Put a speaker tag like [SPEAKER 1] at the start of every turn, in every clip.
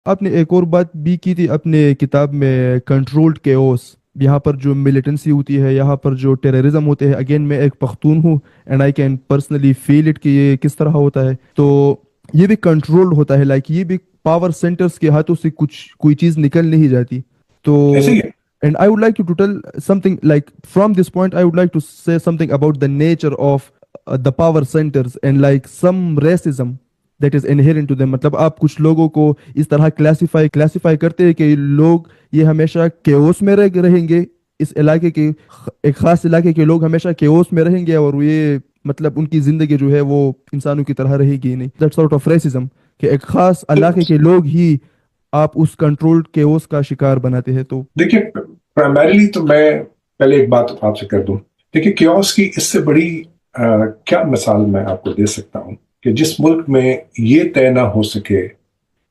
[SPEAKER 1] آپ نے ایک اور بات بھی کی تھی اپنے کتاب میں، کنٹرولڈ کیوس. یہاں پر جو ملیٹنسی ہوتی ہے، یہاں پر جو ٹیررزم ہوتے ہیں، اگین میں ایک پختون ہوں and I can personally feel it کہ یہ کس طرح ہوتا ہے. تو یہ بھی کنٹرولڈ ہوتا ہے، لائک یہ بھی پاور سینٹرز کے ہاتھوں سے کچھ کوئی چیز نکل نہیں جاتی. تو
[SPEAKER 2] ایسے ہی ہے.
[SPEAKER 1] And I would like to tell something like from this point I would like to say something about the nature of the power centers and like some racism that is inherent to them. مطلب آپ کچھ لوگوں کو اس طرح classify کرتے ہیں کہ لوگ یہ ہمیشہ کیوس میں رہیں گے، اس علاقے کے ایک خاص علاقے کے لوگ ہمیشہ کیوس میں رہیں گے، اور یہ مطلب ان کی زندگی جو ہے وہ انسانوں کی طرح رہے گی نہیں. that sort of racism کہ ایک خاص علاقے کے لوگ ہی آپ اس کنٹرولڈ کیوس کا شکار بناتے ہیں. تو
[SPEAKER 2] دیکھیے، پرائمریلی تو میں پہلے ایک بات آپ سے کر دوں. دیکھیے، کیوس کی اس سے بڑی کیا مثال میں آپ کو دے سکتا ہوں کہ جس ملک میں یہ طے نہ ہو سکے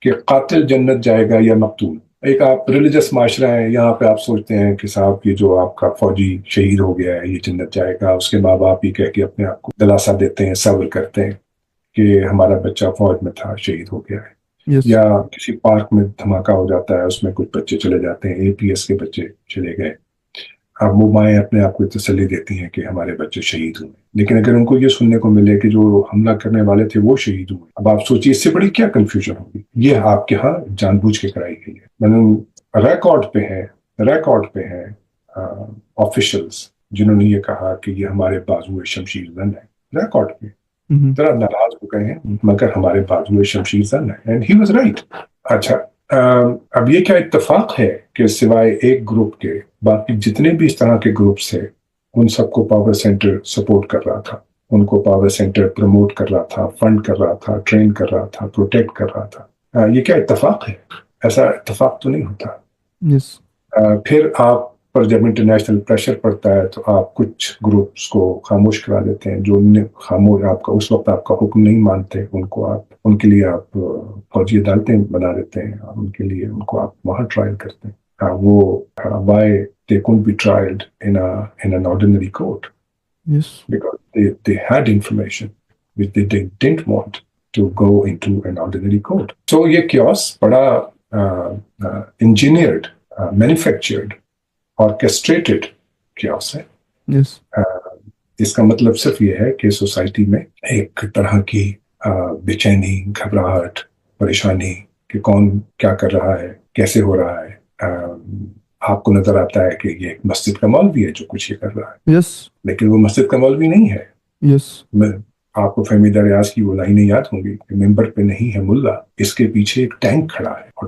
[SPEAKER 2] کہ قاتل جنت جائے گا یا مقتول. ایک آپ ریلیجس معاشرہ ہے، یہاں پہ آپ سوچتے ہیں کہ صاحب یہ جو آپ کا فوجی شہید ہو گیا ہے یہ جنت جائے گا، اس کے ماں باپ ہی کہہ کے اپنے آپ کو دلاسا دیتے ہیں، صبر کرتے ہیں کہ ہمارا بچہ فوج میں تھا، شہید ہو گیا ہے.
[SPEAKER 1] یس.
[SPEAKER 2] یا کسی پارک میں دھماکہ ہو جاتا ہے، اس میں کچھ بچے چلے جاتے ہیں، APS کے بچے چلے گئے. اب وہ مائیں اپنے آپ کو تسلی دیتی ہیں کہ ہمارے بچے شہید ہوئے. لیکن اگر ان کو یہ سننے کو ملے کہ جو حملہ کرنے والے تھے وہ شہید ہوئے، اب آپ سوچیے اس سے بڑی کیا کنفیوژن ہوگی. یہ آپ کے ہاں جان بوجھ کے کرائی گئی ہے. ریکارڈ پہ ہیں آفیشلز جنہوں نے یہ کہا کہ یہ ہمارے بازو شمشیر زن ہے. ریکارڈ پہ ذرا ناراض ہو گئے ہیں مگر ہمارے بازو شمشیر زن ہے. And he was right. اچھا، اب یہ کیا اتفاق ہے کہ سوائے ایک گروپ کے باقی جتنے بھی اس طرح کے گروپس ہیں ان سب کو پاور سینٹر سپورٹ کر رہا تھا، ان کو پاور سینٹر پروموٹ کر رہا تھا، فنڈ کر رہا تھا، ٹرین کر رہا تھا، پروٹیکٹ کر رہا تھا. یہ کیا اتفاق ہے؟ ایسا اتفاق تو نہیں ہوتا.
[SPEAKER 1] یس.
[SPEAKER 2] پھر آپ پر جب انٹرنیشنل پریشر پڑتا ہے تو آپ کچھ گروپس کو خاموش کرا دیتے ہیں، جو خاموش آپ کا اس وقت آپ کا حکم نہیں مانتے، ان کے لیے آپ فوجی عدالتیں بنا دیتے ہیں، اور ان کے لیے ان کو آپ وہاں ٹرائل کرتے ہیں. وہ why they couldn't be trialed in an ordinary court
[SPEAKER 1] Yes.
[SPEAKER 2] because they had information which they didn't want to go into an ordinary court. So یہ chaos بڑا engineered, manufactured, orchestrated chaos ہے.
[SPEAKER 1] Yes.
[SPEAKER 2] اس کا مطلب صرف یہ ہے کہ society میں ایک طرح کی بے چینی، گھبراہٹ، پریشانی کہ کون کیا کر رہا ہے، کیسے ہو رہا ہے. آپ کو نظر آتا ہے کہ یہ ایک مسجد کا مولوی ہے جو کچھ یہ کر رہا ہے.
[SPEAKER 1] Yes.
[SPEAKER 2] لیکن وہ مسجد کا مولوی نہیں ہے.
[SPEAKER 1] Yes.
[SPEAKER 2] آپ کو فہمیدہ ریاض کی وہ لائنیں یاد ہوں گی کہ ممبر پہ نہیں ہے ملا، اس کے پیچھے ایک ٹینک کھڑا ہے.